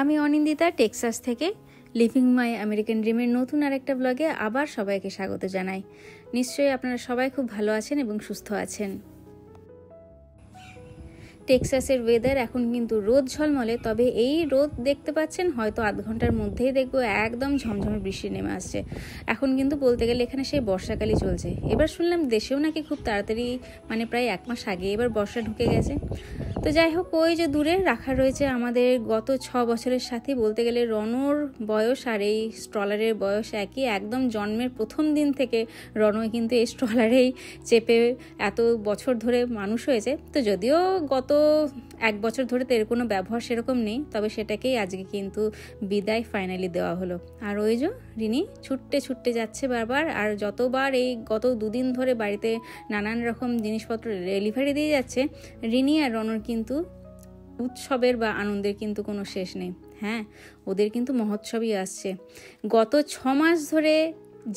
আমি অনিন্দিতা টেক্সাস থেকে leaving my American ড্রিমের নতুন আরেকটা ব্লগে আবার সবাইকে স্বাগত জানাই। নিশ্চয়ই আপনারা সবাই খুব ভালো আছেন এবং সুস্থ আছেন। টেক্সাসের ওয়েদার এখন কিন্তু রোদ ঝলমলে, তবে এই রোদ দেখতে পাচ্ছেন হয়তো আধ ঘন্টার মধ্যেই দেখবো একদম ঝমঝমে বৃষ্টি নেমে আসছে। এখন কিন্তু বলতে গেলে এখানে সেই বর্ষাকালই চলছে। এবার শুনলাম দেশেও নাকি খুব তাড়াতাড়ি, মানে প্রায় 1 মাস আগে এবার বর্ষা ঢুকে গেছে। তো যাই হোক, ওই যে দূরে রাখা রয়েছে আমাদের গত 6 বছরের সাথে, বলতে গেলে রনর বয়স আর এই স্ট্রলারের বয়স একই। একদম জন্মের প্রথম দিন থেকে রনয় কিন্তু এই স্ট্রলারেই চেপে এত বছর ধরে মানুষ হয়েছে। তো যদিও গত 1 বছর ধরে তো এর কোনো ব্যবহার সেরকম নেই, তবে সেটাকেই আজকে কিন্তু বিদায় ফাইনালি দেওয়া হলো। আর ওই যে রিনি ছুটতে ছুটতে যাচ্ছে বারবার, আর যতবার এই গত 2 দিন ধরে বাড়িতে নানান রকম জিনিসপত্র ডেলিভারি দিয়ে যাচ্ছে, রিনি আর রনর কিন্তু উৎসবের বা আনন্দের কিন্তু কোনো শেষ নেই। হ্যাঁ, ওদের কিন্তু মহোৎসবই আসছে। গত 6 মাস ধরে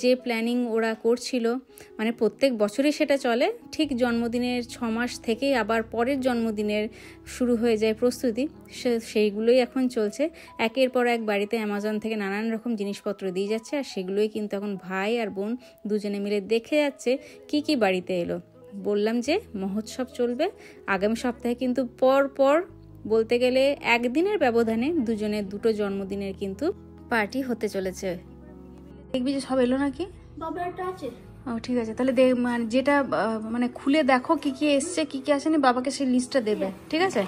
যে প্ল্যানিং ওরা করছিল, মানে প্রত্যেক বছরই সেটা চলে, ঠিক জন্মদিনের 6 মাস থেকেই আবার পরের জন্মদিনের শুরু হয়ে যায় প্রস্তুতি, সেইগুলোই এখন চলছে। একের পর এক বাড়িতে অ্যামাজন থেকে নানান রকম জিনিসপত্র দিয়ে যাচ্ছে, আর সেগুলোই কিন্তু এখন ভাই আর বোন দুজনে মিলে দেখে যাচ্ছে কি কি বাড়িতে এলো। বললাম যে মহোৎসব চলবে আগামী সপ্তাহে, কিন্তু পর বলতে গেলে একদিনের ব্যবধানে দুজনের 2টো জন্মদিনের কিন্তু পার্টি হতে চলেছে। দেখবি যে সব এলো নাকি? বাবারটা আছে। ও ঠিক আছে, তাহলে মানে যেটা মানে খুলে দেখো কি কি এসছে কি কি আসেনি, বাবাকে সেই লিস্টটা দেবে, ঠিক আছে?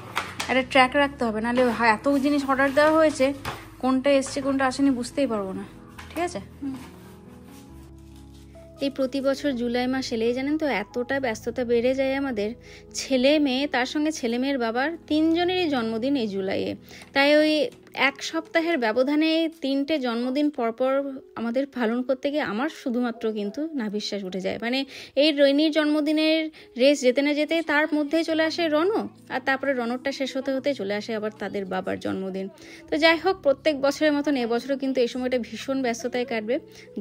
একটা ট্র্যাক রাখতে হবে, নাহলে এত জিনিস অর্ডার দেওয়া হয়েছে, কোনটা এসছে কোনটা আসেনি বুঝতেই পারবো না, ঠিক আছে? এই প্রতি বছর জুলাই মাস এলেই জানেন তো এতটা ব্যস্ততা বেড়ে যায় আমাদের। ছেলে মেয়ে, তার সঙ্গে ছেলে মেয়ের বাবার 3 জনেরই জন্মদিন এই জুলাইয়ে। তাই ওই 1 সপ্তাহের ব্যবধানে 3টে জন্মদিন পরপর আমাদের পালন করতে গিয়ে আমার শুধুমাত্র কিন্তু নাভিশ্বাস উঠে যায়। মানে এই রৈনির জন্মদিনের রেস যেতে না যেতে তার মধ্যেই চলে আসে রণ, আর তারপরে রণরটা শেষ হতে হতে চলে আসে আবার তাদের বাবার জন্মদিন। তো যাই হোক, প্রত্যেক বছরের মতন এবছরও কিন্তু এই সময়টা ভীষণ ব্যস্ততায় কাটবে।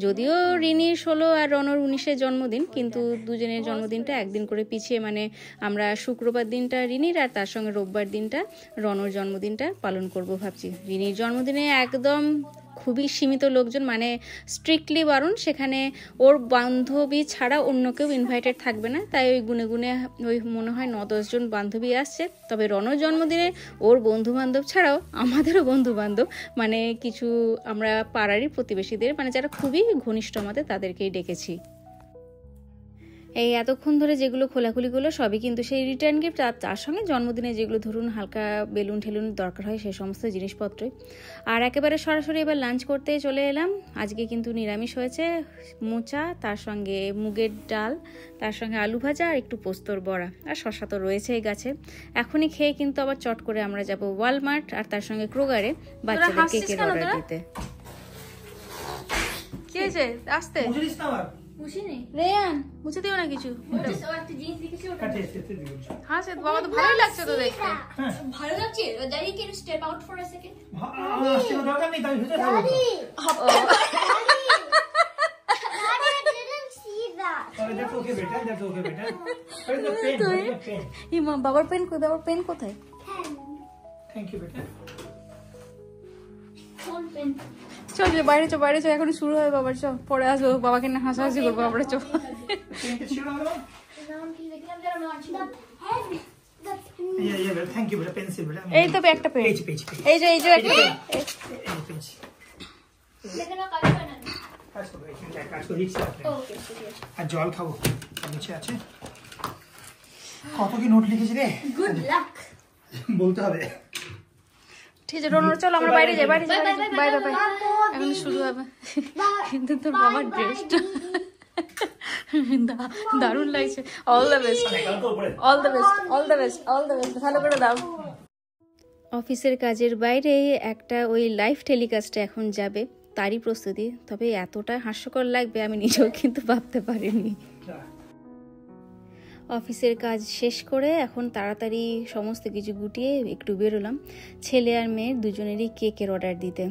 যদিও রিনির 16 আর রণর 19-এর জন্মদিন, কিন্তু দুজনের জন্মদিনটা একদিন করে পিছিয়ে, মানে আমরা শুক্রবার দিনটা রিনির আর তার সঙ্গে রোববার দিনটা রণর জন্মদিনটা পালন করব ভাবছি। রিনির জন্মদিনে একদম খুবই সীমিত লোকজন, মানে স্ট্রিক্টলি বারণ, সেখানে ওর বান্ধবী ছাড়া অন্য কেউ ইনভাইটেড থাকবে না। তাই ওই গুনে গুনে ওই মনে হয় 9-10 জন বান্ধবী আসছে। তবে রণর জন্মদিনে ওর বন্ধু বান্ধব ছাড়াও আমাদেরও বন্ধু বান্ধব, মানে কিছু আমরা পাড়ারই প্রতিবেশীদের, মানে যারা খুবই ঘনিষ্ঠ আমাদের, তাদেরকেই ডেকেছি। এই এতক্ষণ ধরে যেগুলো খোলাখুলিগুলো সবই কিন্তু সেই রিটার্ন গিফট, আর তার সঙ্গে জন্মদিনে যেগুলো ধরুন হালকা বেলুন ঠেলুন দরকার হয় সেই সমস্ত জিনিসপত্রই। আর একেবারে সরাসরি এবার লাঞ্চ করতে চলে এলাম। আজকে কিন্তু নিরামিষ হয়েছে, মোচা, তার সঙ্গে মুগের ডাল, তার সঙ্গে আলু ভাজা আর একটু পোস্তর বড়া, আর শশা তো রয়েছে এই গাছে। এখনই খেয়ে কিন্তু আবার চট করে আমরা যাব ওয়ালমার্ট আর তার সঙ্গে ক্রোগারে বাচ্চাদের কেকের অর্ডার দিতে। কি হয়েছে? আসতে রেয়ান মুছে দিও না কিছু। হ্যাঁ, সে বাবা তো ভালোই লাগছে তো দেখতে। ভালো লাগছে। Daddy, can you step out for a second? দরকার নেই, আমি ভিতরে থাকবো। That's okay, beta. That's okay, beta. Where is the pen? Where is the pen? এই মা, বাবার পেন কোথায়? বাবার পেন কোথায়? Thank you, beta. Pen. চল বাইরে চো, বাইরে চো, এখন শুরু হবে বাবার, চো পরে আসবো, বাবাকে না হাসাহাসি করবো, বাবার চো। Pen ছিল না? Yeah, thank you, beta. Pencil, beta. এই তো একটা পেন, Page. এই যে একটা পেন। Page. लेकिन वो काली पेन है। কাজ করে দিচ্ছি আপনি। ओके, ठीक है। আর জল খাবো, নিচে আছে। কত কি নোট লিখেছি রে? Good luck. বলতে হবে। ঠিক আছে রোনর, চলো আমরা বাইরে যাই, বাইরে বাই। এখন শুরু হবে। কিন্তু তোর বাবার ড্রেসটা দারুণ লাগছে। অল দ্য বেস্ট, ভালো করে দাও। অফিসের কাজের বাইরে একটা ওই লাইভ টেলিকাস্টে এখন যাবে, তারই প্রস্তুতি। তবে এতটা হাস্যকর লাগবে আমি নিজেও কিন্তু ভাবতে পারিনি। অফিসের কাজ শেষ করে এখন তাড়াতাড়ি সমস্ত কিছু গুটিয়ে একটু বেরোলাম ছেলে আর মেয়ের দুজনেরই কেকের অর্ডার দিতে।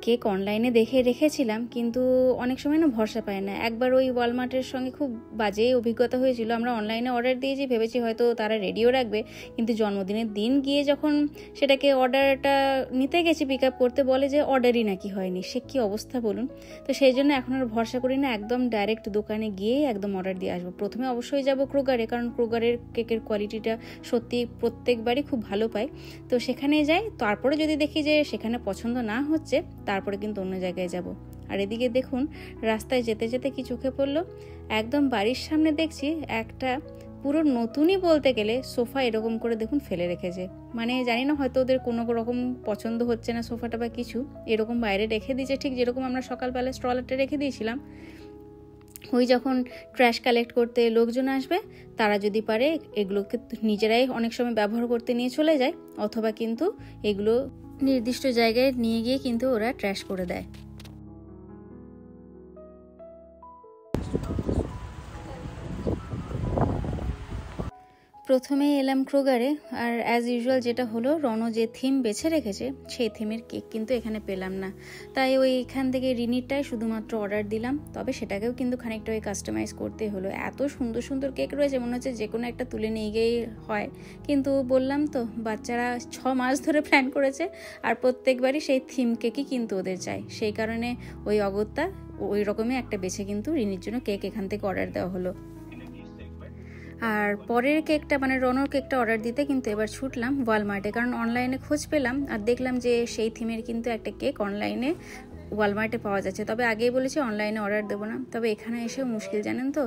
কেক অনলাইনে দেখে রেখেছিলাম, কিন্তু অনেক সময় না ভরসা পায় না। একবার ওই ওয়ালমার্টের সঙ্গে খুব বাজে অভিজ্ঞতা হয়েছিল। আমরা অনলাইনে অর্ডার দিয়েছি, ভেবেছি হয়তো তারা রেডিও রাখবে, কিন্তু জন্মদিনের দিন গিয়ে যখন সেটাকে অর্ডারটা নিতে গেছি পিক আপ করতে, বলে যে অর্ডারই নাকি হয়নি। সে কী অবস্থা বলুন। তো সেই জন্য এখন আর ভরসা করি না, একদম ডাইরেক্ট দোকানে গিয়েই একদম অর্ডার দিয়ে আসবো। প্রথমে অবশ্যই যাব ক্রোগারে, কারণ ক্রোগারের কেকের কোয়ালিটিটা সত্যি প্রত্যেকবারই খুব ভালো পাই। তো সেখানে যাই, তারপরে যদি দেখি যে সেখানে পছন্দ না হচ্ছে, তারপরে কিন্তু অন্য জায়গায় যাব। আর এদিকে দেখুন, রাস্তায় যেতে যেতে কি চোখে পড়লো, একদম বাড়ির সামনে দেখছি একটা পুরো নতুনই বলতে গেলে সোফা এরকম করে দেখুন ফেলে রেখেছে। মানে জানি না, হয়তো ওদের কোনো রকম পছন্দ হচ্ছে না সোফাটা বা কিছু, এরকম বাইরে রেখে দিয়েছে, ঠিক যেরকম আমরা সকালবেলা স্ট্রলারটা রেখে দিয়েছিলাম। ওই যখন ট্র্যাশ কালেক্ট করতে লোকজন আসবে, তারা যদি পারে এগুলোকে নিজেরাই অনেক সময় ব্যবহার করতে নিয়ে চলে যায়, অথবা কিন্তু এগুলো নির্দিষ্ট জায়গায় নিয়ে গিয়ে কিন্তু ওরা ট্র্যাশ করে দেয়। প্রথমে এলাম ক্রোগারে, আর অ্যাজ ইউজুয়াল যেটা হলো, রনো যে থিম বেছে রেখেছে সেই থিমের কেক কিন্তু এখানে পেলাম না। তাই ওই এখান থেকে রিনিরটাই শুধুমাত্র অর্ডার দিলাম, তবে সেটাকেও কিন্তু খানিকটা ওই কাস্টমাইজ করতে হলো। এত সুন্দর সুন্দর কেক রয়েছে, মনে হচ্ছে যে কোনো একটা তুলে নিয়ে গিয়েই হয়। কিন্তু বললাম তো, বাচ্চারা 6 মাস ধরে প্ল্যান করেছে, আর প্রত্যেকবারই সেই থিম কেকই কিন্তু ওদের চাই। সেই কারণে ওই অগত্যা ওই রকমই একটা বেছে কিন্তু রিনির জন্য কেক এখান থেকে অর্ডার দেওয়া হলো। আর পরের কেকটা মানে রনোর কেকটা অর্ডার দিতে কিন্তু এবার ছুটলাম ওয়ালমার্টে, কারণ অনলাইনে খোঁজ পেলাম আর দেখলাম যে সেই থিমের কিন্তু একটা কেক অনলাইনে ওয়ালমার্টে পাওয়া যাচ্ছে। তবে আগেই বলেছি অনলাইনে অর্ডার দেবো না। তবে এখানে এসেও মুশকিল, জানেন তো,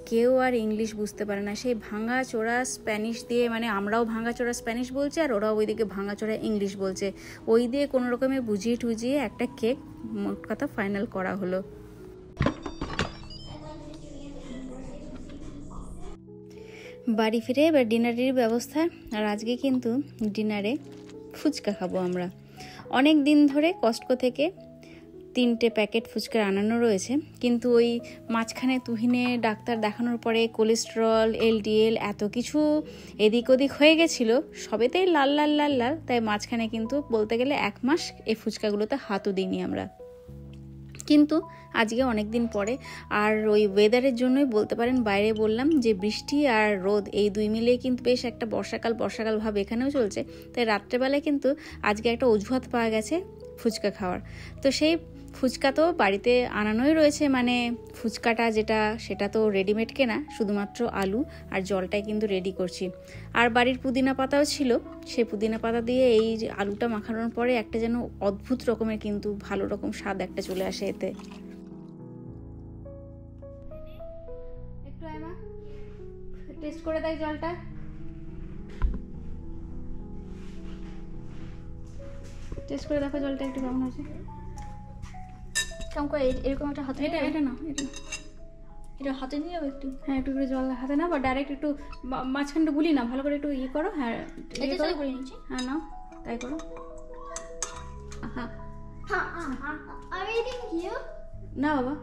কেউ আর ইংলিশ বুঝতে পারে না। সেই ভাঙা চোরা স্প্যানিশ দিয়ে, মানে আমরাও ভাঙা চোরা স্প্যানিশ বলছি আর ওরাও ওইদিকে ভাঙা চোরা ইংলিশ বলছে, ওই দিয়ে কোনো রকমে বুঝিয়ে টুজিয়ে একটা কেক মোট কথা ফাইনাল করা হলো। বাড়ি ফিরে এবার ডিনারের ব্যবস্থা। আর আজকে কিন্তু ডিনারে ফুচকা খাবো আমরা। অনেক দিন ধরে কস্টকো থেকে 3টে প্যাকেট ফুচকার আনানো রয়েছে, কিন্তু ওই মাঝখানে তুহিনে ডাক্তার দেখানোর পরে কোলেস্টেরল, LDL এত কিছু এদিক ওদিক হয়ে গেছিলো, সবেতেই লাল লাল লাল লাল। তাই মাঝখানে কিন্তু বলতে গেলে 1 মাস এই ফুচকাগুলোতে হাতও দিইনি আমরা। কিন্তু আজকে অনেক দিন পরে, আর ওই ওয়েদারের জন্যই বলতে পারেন, বাইরে বললাম যে বৃষ্টি আর রোদ এই দুই মিলে কিন্তু বেশ একটা বর্ষাকাল ভাব এখানেও চলছে। তাই রাত্রেবেলায় কিন্তু আজকে একটা অজুহাত পাওয়া গেছে ফুচকা খাওয়ার। তো সেই ফুচকা তো বাড়িতে আনানোই রয়েছে, মানে ফুচকাটা যেটা সেটা তো রেডিমেড কেনা, শুধুমাত্র আলু আর জলটাই কিন্তু রেডি করছি। আর বাড়ির পুদিনা পাতাও ছিল, সেই পুদিনা পাতা দিয়ে এই যে আলুটা মাখানোর পরে একটা যেন অদ্ভুত রকমের কিন্তু ভালো রকম স্বাদ একটা চলে আসে এতে। একটু এমা টেস্ট করে দেয় জলটা। টেস্ট করে দেখো জলটা একটু কেমন আছে। কেমন করে এরকম একটা হাতে এটা না, এটা হাতে নিয়ে যাবো একটু। হ্যাঁ, একটু করে জল হাতে না, বা ডাইরেক্ট একটু মাঝখানটা গুলি না, ভালো করে একটু ইয়ে করো। হ্যাঁ, করে নিচ্ছি। হ্যাঁ নাও, তাই করো। হ্যাঁ I'm eating you. না বাবা,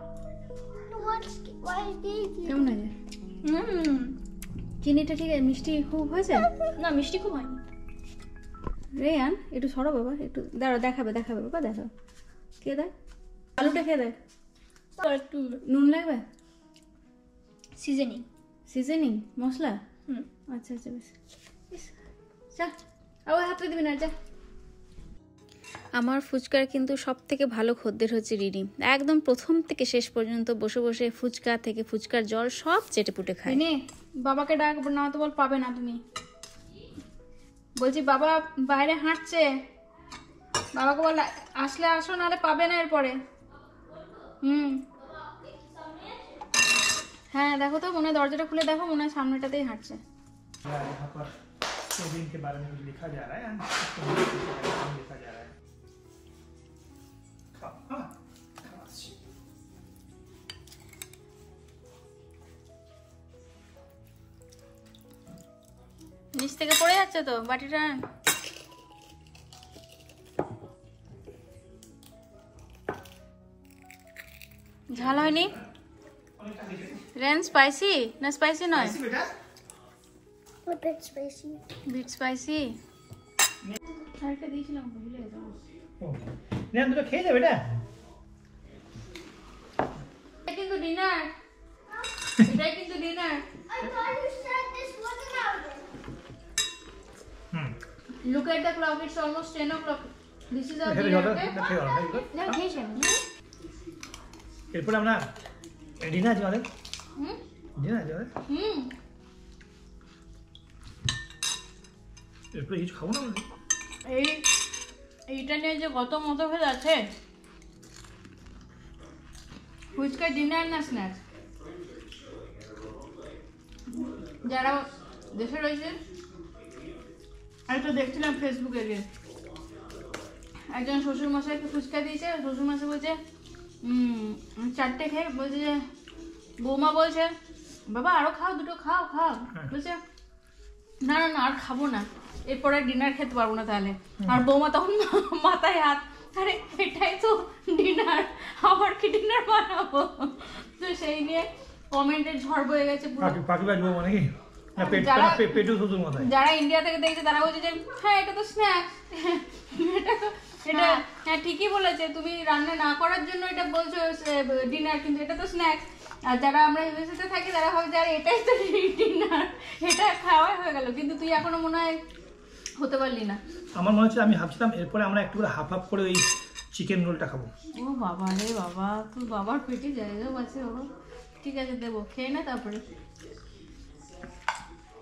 Why did you? কেমন আছে? চিনিটা ঠিক আছে? মিষ্টি খুব হয়েছে? না, মিষ্টি খুব হয়নি। রেয়ান একটু সরো বাবা, একটু দাঁড়াও, দেখাবে বাবা, দেখো কে দেয়। আলুটা খেয়ে দেয়। একটু নুন লাগবে? সিজনিং মশলা? আচ্ছা বেশ, যা আবার হাতে দিবি না, যা। আমার ফুচকার কিন্তু সব থেকে ভালো খদ্দের হচ্ছে রিনি। একদম প্রথম থেকে শেষ পর্যন্ত বসে বসে ফুচকা থেকে ফুচকার জল সব চেটেপুটে খায়। রিনি, বাবাকে ডাক না, তো বল পাবে না তুমি। বলছি বাবা বাইরে হাঁটছে, বাবাকে বল আসলে আসো, নাহলে পাবে না এরপরে। হ্যাঁ দেখো তো, মনে হয় দরজাটা খুলে দেখো, মনে হয় সামনেটাতেই হাঁটছে। यहाँ पर प्रोटीन के बारे में कुछ लिखा जा रहा है, लिखा जा रहा है। নিচ থেকে পড়ে যাচ্ছে তো বাটিটা। ঝাল হয়নি? রেন স্পাইসি না স্পাইসি নয়? A bit spicy. Bit spicy. আরেকটা দিয়েছিলাম, ভুলে গেলাম। ও নেন দুটো খেয়ে যাবে এটা। এটা কিন্তু ডিনার, এটাই কিন্তু dinner. Hmm Look at the clock, it's almost 10 o'clock. This is our খেয়ে dinner, যাবে okay? খেয়ে যাবে না খেয়েছি আমি। এরপরে আমরা ডিনার আছে আমাদের, হুম ডিনার আছে আমাদের, হুম এরপরে কিছু খাবো না আমরা? এইটা নিয়ে যে কত মতভেদ আছে, ফুচকা ডিনার না স্ন্যাক্স। যারা দেশে রয়েছে, আমি তো দেখছিলাম ফেসবুকে যে একজন শ্বশুরমশাইকে ফুচকা দিয়েছে, শ্বশুরমশাই বলছে 4টে খেয়ে বলছে যে, বৌমা বলছে বাবা আরো খাও, দুটো খাও খাও, বলছে না না না আর খাবো না, এরপরে ডিনার খেতে পারবো না তাহলে। আর বৌমা তখন মাথায় হাত, আরে এটাই তো ডিনার, আবার কি ডিনার বানাবো। তো সেই নিয়ে কমেন্টের ঝড় বয়ে গেছে পুরো। পাখি বাজবো মানে কি না পেট যারা- পেটু শ্বশুর মাথায়। যারা ইন্ডিয়া থেকে দেখছে তারা বলছে যে হ্যাঁ এটা তো স্ন্যাক্স, এটা তো এটা হ্যাঁ ঠিকই বলেছে, তুমি রান্না না করার জন্য এটা বলছো ডিনার, কিন্তু এটা তো স্ন্যাক্স। আর যারা আমরা ইউএসএতে থাকি তারা ভাবছে আরে এটাই তো ডিনার, এটা খাওয়াই হয়ে গেল, কিন্তু তুই এখনো মনে হয় হতে পারলি না। আমার মনে হচ্ছে আমি ভাবছিলাম এরপরে আমরা একটু করে হাফ হাফ করে ওই চিকেন রোলটা খাবো। ও বাবা রে বাবা, তুই বাবার পেটে জায়গাও আছে বাবা। ঠিক আছে দেবো, খেয়ে না তারপরে।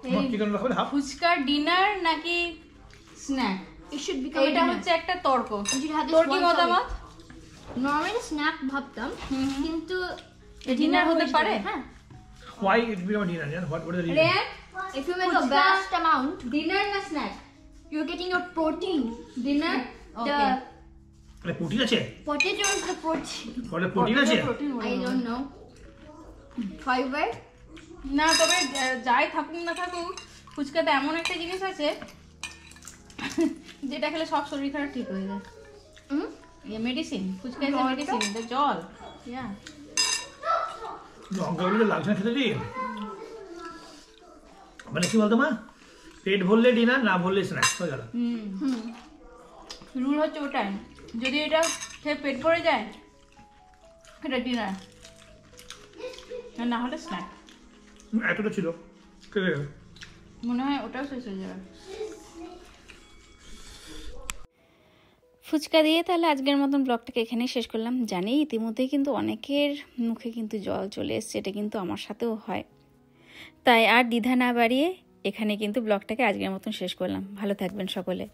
এই চিকেন রোল খাবে হাফ। ফুচকার ডিনার নাকি স্ন্যাক, It should become এটা হচ্ছে একটা তর্ক। You should have this তোর কি once a মতামত? নর্মালি স্ন্যাক ভাবতাম, কিন্তু ডিনার হতে পারে? হ্যাঁ। Why it become dinner? Yeah? What is the reason? রেয়ান If you make a Fuchka- vast amount, dinner না snack? you're getting your protein. Dinner okay. The মানে প্রোটিন আছে? potato is the protein. বলে protein আছে? Protein I don't know. Fiber. না তবে যাই থাকুক না থাকুক, ফুচকাতে এমন একটা জিনিস আছে যেটা খেলে সব শরীর খারাপ ঠিক হয়ে যায়। মেডিসিন, ফুচকা ইজ মেডিসিন, এটা জল। ইয়া লঙ্কাগুলো লাগছে না খেতে দিয়ে। মানে কি বলতো মা, পেট ভরলে ডিনার, না ভরলে স্ন্যাক্স হয়ে গেল। রুল হচ্ছে ওটাই, যদি এটা খেয়ে পেট ভরে যায় এটা ডিনার, না হলে স্ন্যাক। এতটা ছিল খেয়ে গেল। মনে হয় ওটাও শেষ হয়ে যাবে। ফুচকা দিয়ে তাহলে আজকের মতন ব্লগটাকে এখানেই শেষ করলাম। জানি ইতিমধ্যেই কিন্তু অনেকের মুখে কিন্তু জল চলে এসছে, এটা কিন্তু আমার সাথেও হয়। তাই আর দ্বিধা না বাড়িয়ে এখানে কিন্তু ব্লগটাকে আজকের মতন শেষ করলাম। ভালো থাকবেন সকলে।